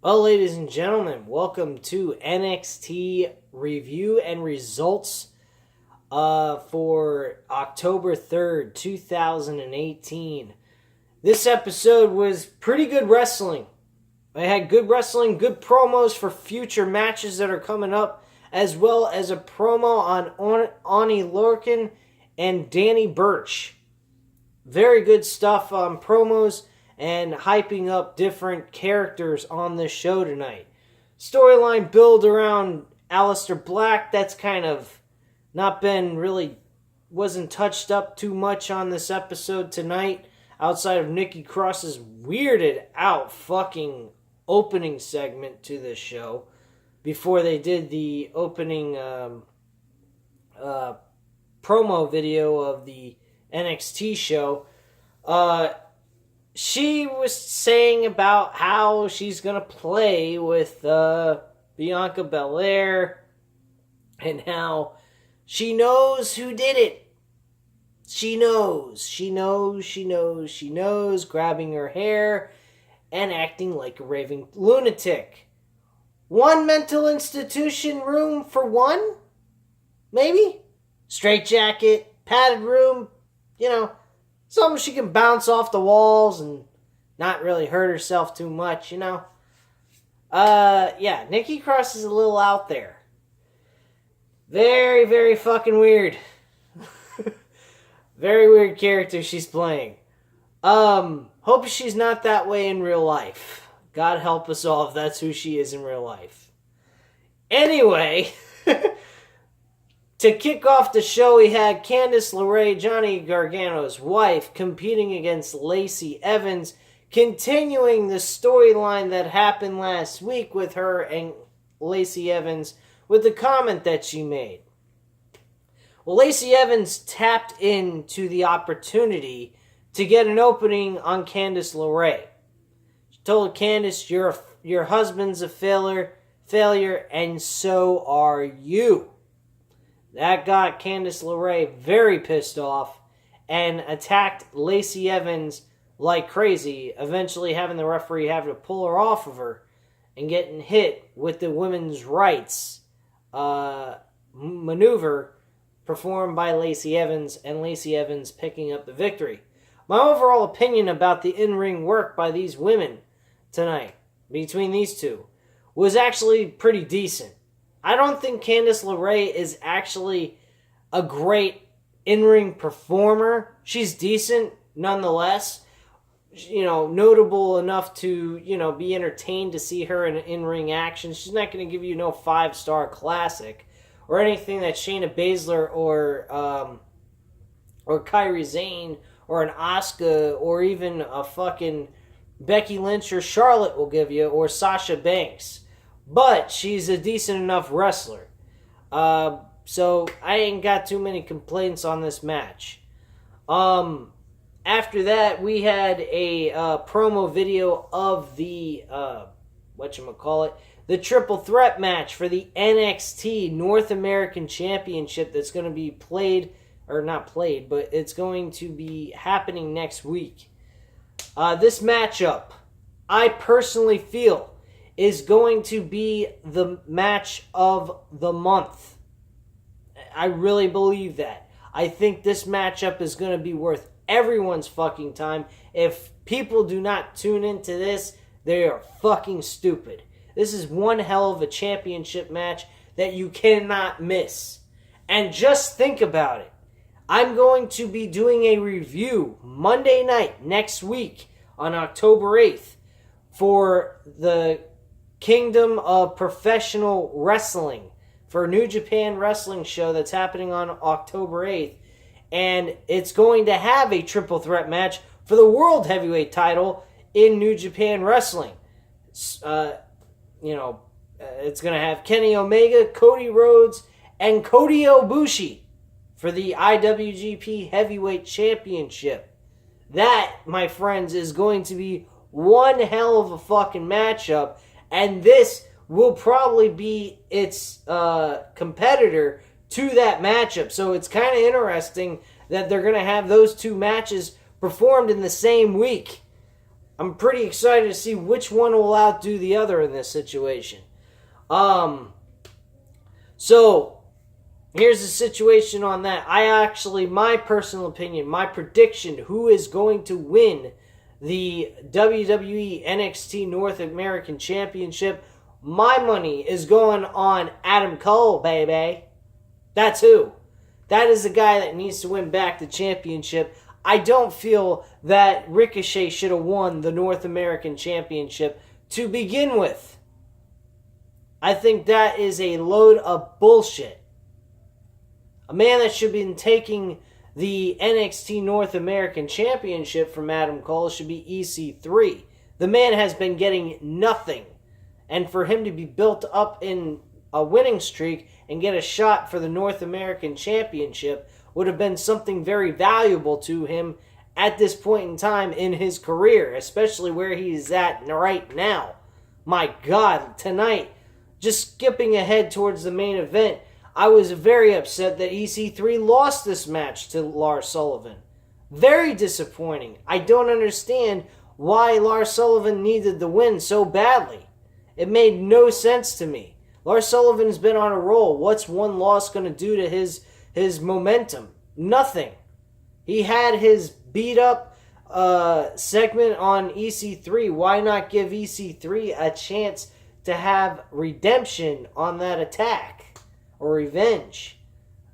Well, ladies and gentlemen, welcome to NXT review and results for October 3rd, 2018. This episode was pretty good wrestling. I had good wrestling, good promos for future matches that are coming up, as well as a promo on Ani Lorcan and Danny Birch. Very good stuff on promos and hyping up different characters on this show tonight. Storyline build around Aleister Black, that's kind of not been really, wasn't touched up too much on this episode tonight, outside of Nikki Cross's weirded out fucking opening segment to this show, before they did the opening promo video of the NXT show. She was saying about how she's going to play with Bianca Belair and how she knows who did it. She knows, grabbing her hair and acting like a raving lunatic. One mental institution room for one? Maybe? Straitjacket, padded room, something she can bounce off the walls and not really hurt herself too much, Yeah, Nikki Cross is a little out there. Very, very fucking weird. Very weird character she's playing. Hope she's not that way in real life. God help us all if that's who she is in real life. Anyway, to kick off the show, we had Candice LeRae, Johnny Gargano's wife, competing against Lacey Evans, continuing the storyline that happened last week with her and Lacey Evans with the comment that she made. Well, Lacey Evans tapped into the opportunity to get an opening on Candice LeRae. She told Candice, your husband's a failure, and so are you. That got Candice LeRae very pissed off and attacked Lacey Evans like crazy, eventually having the referee have to pull her off of her and getting hit with the women's rights maneuver performed by Lacey Evans, and Lacey Evans picking up the victory. My overall opinion about the in-ring work by these women tonight, between these two, was actually pretty decent. I don't think Candice LeRae is actually a great in-ring performer. She's decent nonetheless. Notable enough to, be entertained to see her in in-ring action. She's not going to give you no 5-star classic or anything that Shayna Baszler or Kairi Sane or an Asuka or even a fucking Becky Lynch or Charlotte will give you, or Sasha Banks. But she's a decent enough wrestler. So I ain't got too many complaints on this match. After that, we had a promo video of the, the triple threat match for the NXT North American Championship that's going to be but it's going to be happening next week. This matchup, I personally feel, is going to be the match of the month. I really believe that. I think this matchup is going to be worth everyone's fucking time. If people do not tune into this, they are fucking stupid. This is one hell of a championship match that you cannot miss. And just think about it. I'm going to be doing a review Monday night next week on October 8th for the Kingdom of Professional Wrestling for New Japan Wrestling show that's happening on October 8th. And it's going to have a triple threat match for the World Heavyweight title in New Japan Wrestling. It's going to have Kenny Omega, Cody Rhodes, and Kota Ibushi for the IWGP Heavyweight Championship. That, my friends, is going to be one hell of a fucking matchup. And this will probably be its competitor to that matchup. So it's kind of interesting that they're going to have those two matches performed in the same week. I'm pretty excited to see which one will outdo the other in this situation. So, here's the situation on that. My personal opinion, my prediction, who is going to win the WWE NXT North American Championship, my money is going on Adam Cole, baby. That's who. That is the guy that needs to win back the championship. I don't feel that Ricochet should have won the North American Championship to begin with. I think that is a load of bullshit. A man that should have been taking the NXT North American Championship from Adam Cole should be EC3. The man has been getting nothing. And for him to be built up in a winning streak and get a shot for the North American Championship would have been something very valuable to him at this point in time in his career, especially where he is at right now. My God, tonight, just skipping ahead towards the main event, I was very upset that EC3 lost this match to Lars Sullivan. Very disappointing. I don't understand why Lars Sullivan needed the win so badly. It made no sense to me. Lars Sullivan's been on a roll. What's one loss going to do to his momentum? Nothing. He had his beat up segment on EC3. Why not give EC3 a chance to have redemption on that attack or revenge?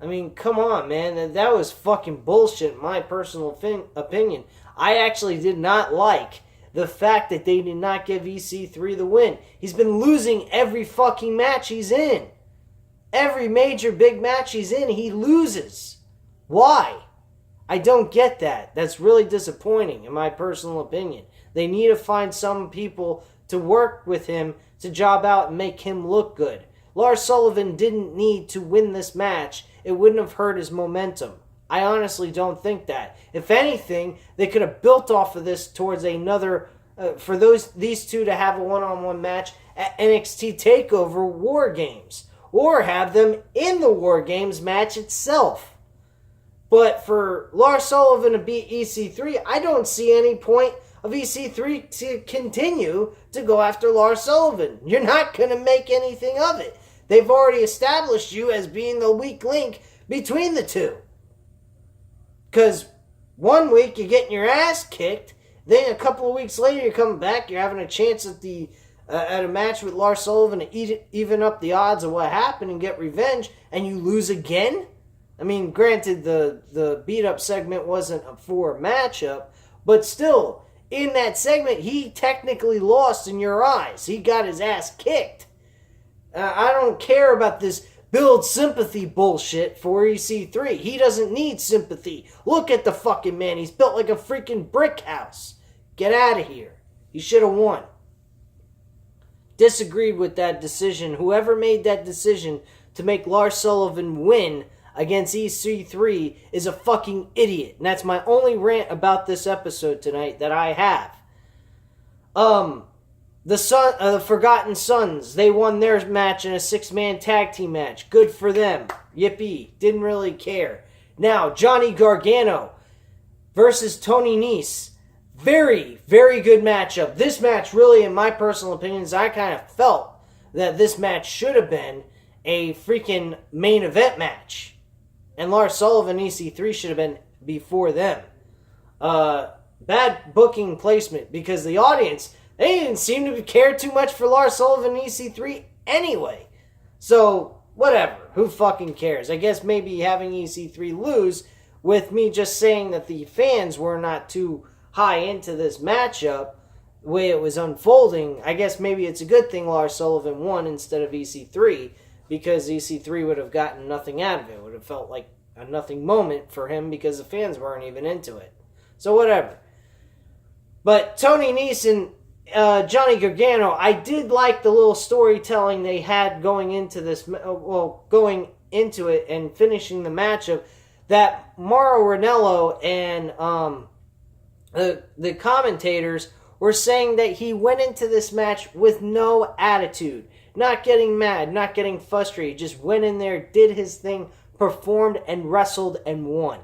I mean, come on, man. That was fucking bullshit in my personal opinion. I actually did not like the fact that they did not give EC3 the win. He's been losing every fucking match he's in. Every major big match he's in, he loses. Why? I don't get that. That's really disappointing in my personal opinion. They need to find some people to work with him to job out and make him look good. Lars Sullivan didn't need to win this match. It wouldn't have hurt his momentum. I honestly don't think that. If anything, they could have built off of this towards another, for these two to have a one-on-one match at NXT TakeOver War Games. Or have them in the War Games match itself. But for Lars Sullivan to beat EC3, I don't see any point of EC3 to continue to go after Lars Sullivan. You're not going to make anything of it. They've already established you as being the weak link between the two. Because one week you're getting your ass kicked, then a couple of weeks later you're coming back, you're having a chance at a match with Lars Sullivan to even up the odds of what happened and get revenge, and you lose again? I mean, granted, the beat-up segment wasn't for a matchup, but still, in that segment, he technically lost in your eyes. He got his ass kicked. I don't care about this build sympathy bullshit for EC3. He doesn't need sympathy. Look at the fucking man. He's built like a freaking brick house. Get out of here. He should have won. Disagreed with that decision. Whoever made that decision to make Lars Sullivan win against EC3 is a fucking idiot. And that's my only rant about this episode tonight that I have. The Forgotten Sons, they won their match in a 6-man tag team match. Good for them. Yippee. Didn't really care. Now, Johnny Gargano versus Tony Nese. Very, very good matchup. This match really, in my personal opinions, I kind of felt that this match should have been a freaking main event match. And Lars Sullivan, EC3 should have been before them. Bad booking placement because the audience, they didn't seem to care too much for Lars Sullivan and EC3 anyway. So, whatever. Who fucking cares? I guess maybe having EC3 lose with me just saying that the fans were not too high into this matchup, the way it was unfolding, I guess maybe it's a good thing Lars Sullivan won instead of EC3, because EC3 would have gotten nothing out of it. It would have felt like a nothing moment for him because the fans weren't even into it. So whatever. But Tony Nese and Johnny Gargano, I did like the little storytelling they had going into this, going into it and finishing the matchup, that Mauro Ranallo and the commentators were saying that he went into this match with no attitude, not getting mad, not getting frustrated, just went in there, did his thing, performed and wrestled and won.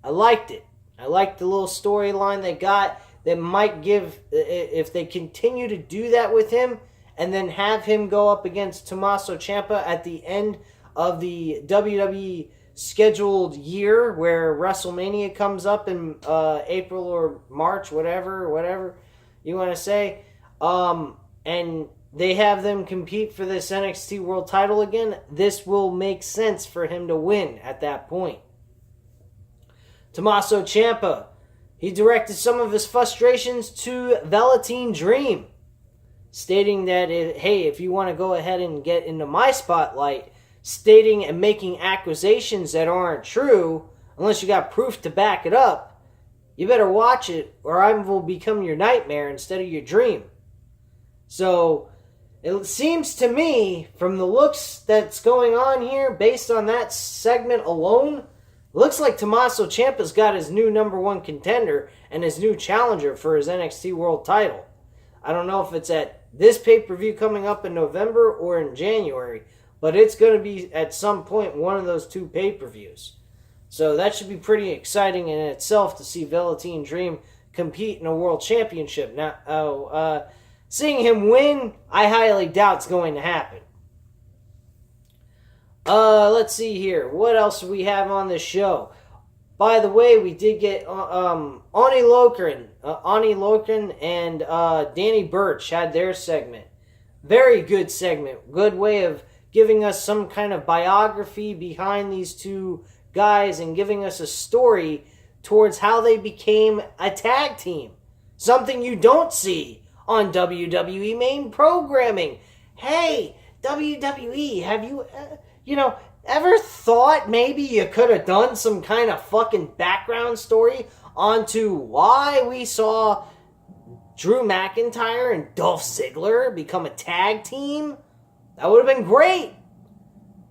I liked it. I liked the little storyline they got. that might give, if they continue to do that with him, and then have him go up against Tommaso Ciampa at the end of the WWE scheduled year where WrestleMania comes up in April or March, whatever you want to say, and they have them compete for this NXT World title again, this will make sense for him to win at that point. Tommaso Ciampa, he directed some of his frustrations to Velveteen Dream, stating that, hey, if you want to go ahead and get into my spotlight, stating and making accusations that aren't true, unless you got proof to back it up, you better watch it or I will become your nightmare instead of your dream. So, it seems to me, from the looks that's going on here, based on that segment alone, looks like Tommaso Ciampa's got his new number one contender and his new challenger for his NXT World title. I don't know if it's at this pay-per-view coming up in November or in January, but it's going to be at some point one of those two pay-per-views. So that should be pretty exciting in itself to see Velveteen Dream compete in a world championship. Now, seeing him win, I highly doubt it's going to happen. Let's see here. What else do we have on this show? By the way, we did get Ani Lorcan and Danny Birch had their segment. Very good segment. Good way of giving us some kind of biography behind these two guys and giving us a story towards how they became a tag team. Something you don't see on WWE main programming. Hey, WWE, have you, ever thought maybe you could have done some kind of fucking background story onto why we saw Drew McIntyre and Dolph Ziggler become a tag team? That would have been great.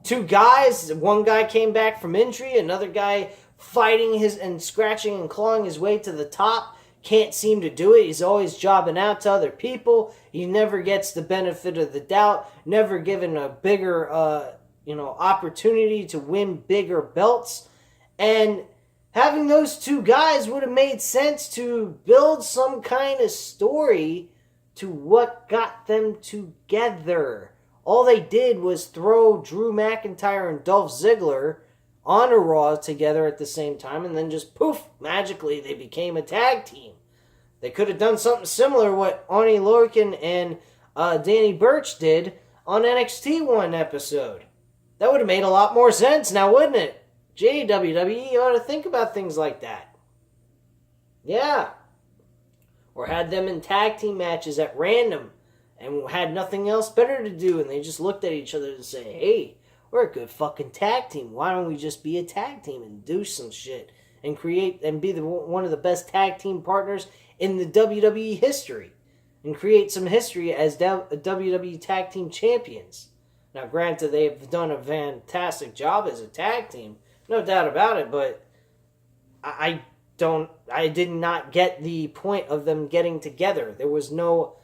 Two guys, one guy came back from injury, another guy fighting and scratching and clawing his way to the top. Can't seem to do it. He's always jobbing out to other people. He never gets the benefit of the doubt. Never given a bigger, opportunity to win bigger belts. And having those two guys would have made sense to build some kind of story to what got them together. All they did was throw Drew McIntyre and Dolph Ziggler on a Raw together at the same time, and then just poof, magically they became a tag team. They could have done something similar what Ani Lorcan and Danny Birch did on NXT one episode. That would have made a lot more sense now, wouldn't it? Gee, WWE, you ought to think about things like that. Yeah. Or had them in tag team matches at random and had nothing else better to do, and they just looked at each other and say, hey, we're a good fucking tag team. Why don't we just be a tag team and do some shit and create and be one of the best tag team partners in the WWE history and create some history as WWE tag team champions? Now, granted, they've done a fantastic job as a tag team, no doubt about it, but I did not get the point of them getting together. There was no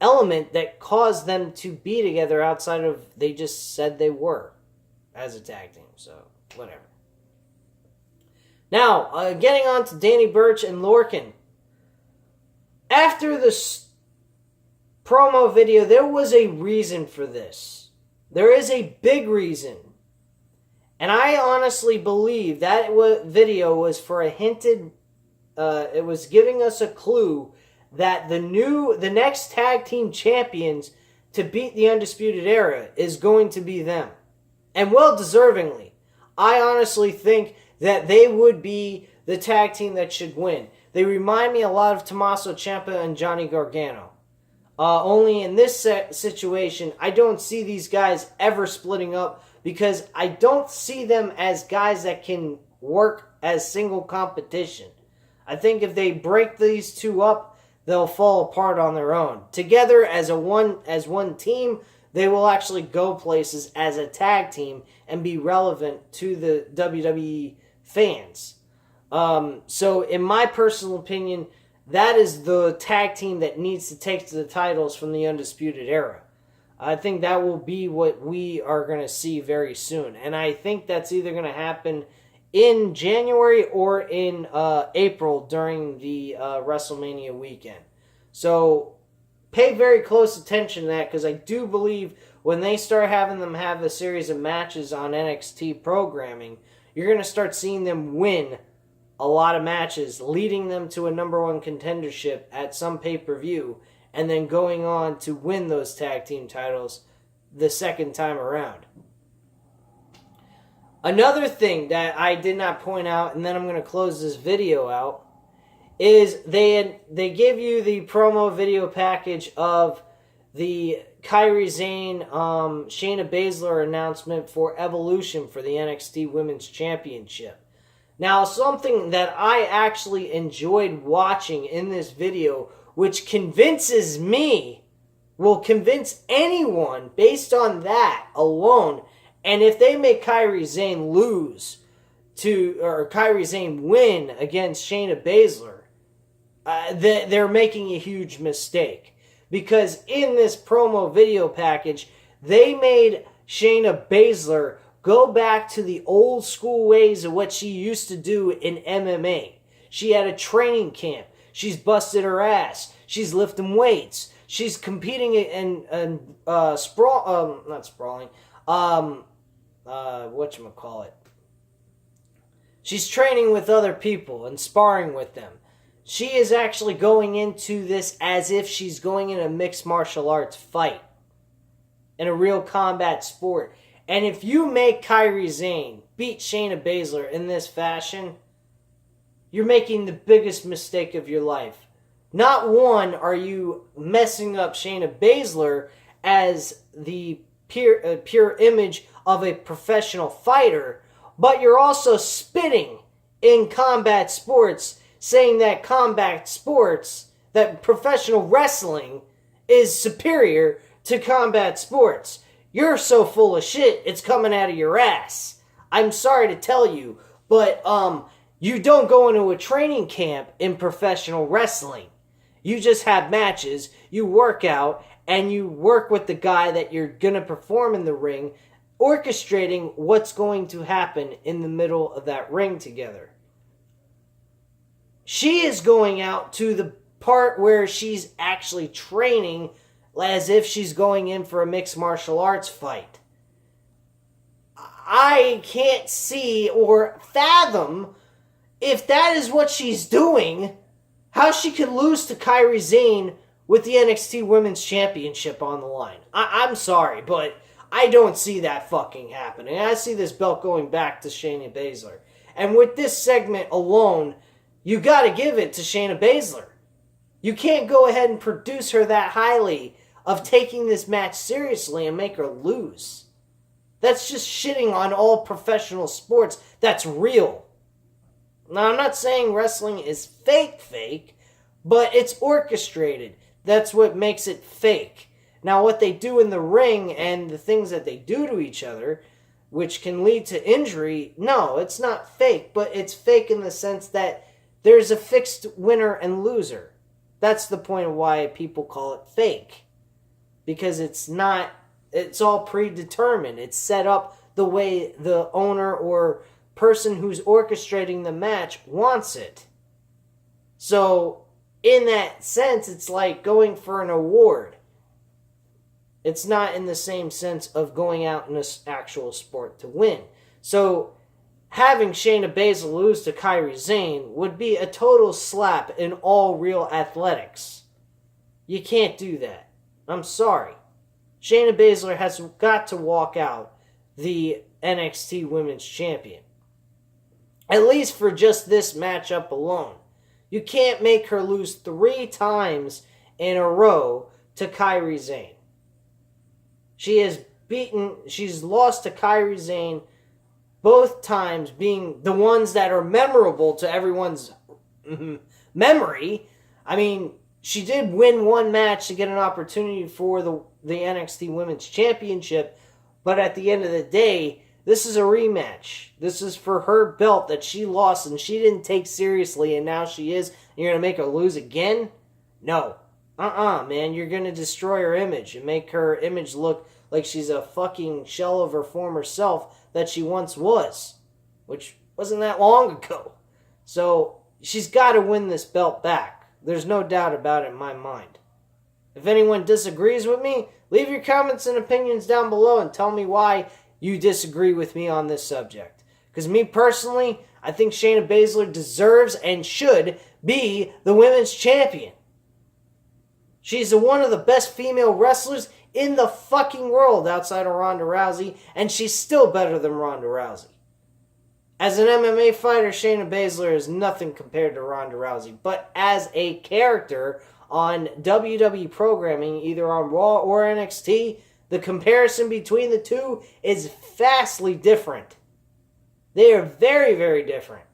element that caused them to be together outside of they just said they were as a tag team. So, whatever. Now, getting on to Danny Birch and Lorcan. After the promo video, there was a reason for this. There is a big reason. And I honestly believe that video was for a hinted, it was giving us a clue that the next tag team champions to beat the Undisputed Era is going to be them. And well deservingly. I honestly think that they would be the tag team that should win. They remind me a lot of Tommaso Ciampa and Johnny Gargano. Only in this situation, I don't see these guys ever splitting up because I don't see them as guys that can work as single competition. I think if they break these two up, they'll fall apart on their own. Together as one team, they will actually go places as a tag team and be relevant to the WWE fans. So in my personal opinion, that is the tag team that needs to take the titles from the Undisputed Era. I think that will be what we are going to see very soon. And I think that's either going to happen in January or in April during the WrestleMania weekend. So pay very close attention to that, because I do believe when they start having them have a series of matches on NXT programming, you're going to start seeing them win a lot of matches, leading them to a number one contendership at some pay-per-view, and then going on to win those tag team titles the second time around. Another thing that I did not point out, and then I'm going to close this video out, is they give you the promo video package of the Kairi Sane, Shayna Baszler announcement for Evolution for the NXT Women's Championship. Now, something that I actually enjoyed watching in this video, which convinces me, will convince anyone based on that alone. And if they make Kairi Sane Kairi Sane win against Shayna Baszler, they're making a huge mistake. Because in this promo video package, they made Shayna Baszler go back to the old school ways of what she used to do in MMA. She had a training camp. She's busted her ass. She's lifting weights. She's competing in whatchamacallit. She's training with other people and sparring with them. She is actually going into this as if she's going in a mixed martial arts fight. In a real combat sport. And if you make Kairi Sane beat Shayna Baszler in this fashion, you're making the biggest mistake of your life. Not one are you messing up Shayna Baszler as the pure image of a professional fighter, but you're also spitting in combat sports, saying that that professional wrestling is superior to combat sports. You're so full of shit, it's coming out of your ass. I'm sorry to tell you, but you don't go into a training camp in professional wrestling. You just have matches, you work out, and you work with the guy that you're going to perform in the ring, orchestrating what's going to happen in the middle of that ring together. She is going out to the part where she's actually training as if she's going in for a mixed martial arts fight. I can't see or fathom, if that is what she's doing, how she could lose to Kairi Sane with the NXT Women's Championship on the line. I'm sorry, but I don't see that fucking happening. I see this belt going back to Shayna Baszler. And with this segment alone, you gotta give it to Shayna Baszler. You can't go ahead and produce her that highly of taking this match seriously and make her lose. That's just shitting on all professional sports that's real. Now, I'm not saying wrestling is fake, but it's orchestrated. That's what makes it fake. Now, what they do in the ring and the things that they do to each other, which can lead to injury, no, it's not fake, but it's fake in the sense that there's a fixed winner and loser. That's the point of why people call it fake. Because it's all predetermined. It's set up the way the owner or person who's orchestrating the match wants it. So, in that sense, it's like going for an award. It's not in the same sense of going out in an actual sport to win. So, having Shayna Baszler lose to Kairi Sane would be a total slap in all real athletics. You can't do that. I'm sorry. Shayna Baszler has got to walk out the NXT Women's Champion. At least for just this matchup alone. You can't make her lose 3 times in a row to Kairi Sane. She's lost to Kairi Sane both times, being the ones that are memorable to everyone's memory. I mean, she did win one match to get an opportunity for the NXT Women's Championship, but at the end of the day, this is a rematch. This is for her belt that she lost and she didn't take seriously, and now she is. You're going to make her lose again? No. Man. You're going to destroy her image and make her image look like she's a fucking shell of her former self that she once was. Which Wasn't that long ago. So she's got to win this belt back. There's no doubt about it in my mind. If anyone disagrees with me, leave your comments and opinions down below and tell me why you disagree with me on this subject. Because me personally, I think Shayna Baszler deserves and should be the women's champion. She's one of the best female wrestlers in the fucking world outside of Ronda Rousey, and she's still better than Ronda Rousey. As an MMA fighter, Shayna Baszler is nothing compared to Ronda Rousey, but as a character on WWE programming, either on Raw or NXT, the comparison between the two is vastly different. They are very, very different.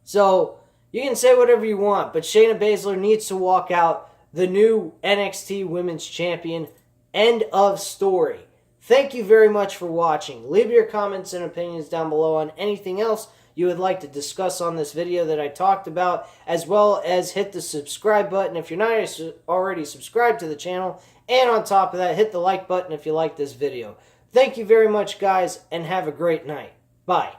So, you can say whatever you want, but Shayna Baszler needs to walk out the new NXT Women's Champion. End of story. Thank you very much for watching. Leave your comments and opinions down below on anything else you would like to discuss on this video that I talked about, as well as hit the subscribe button if you're not already subscribed to the channel, and on top of that, hit the like button if you like this video. Thank you very much, guys, and have a great night. Bye.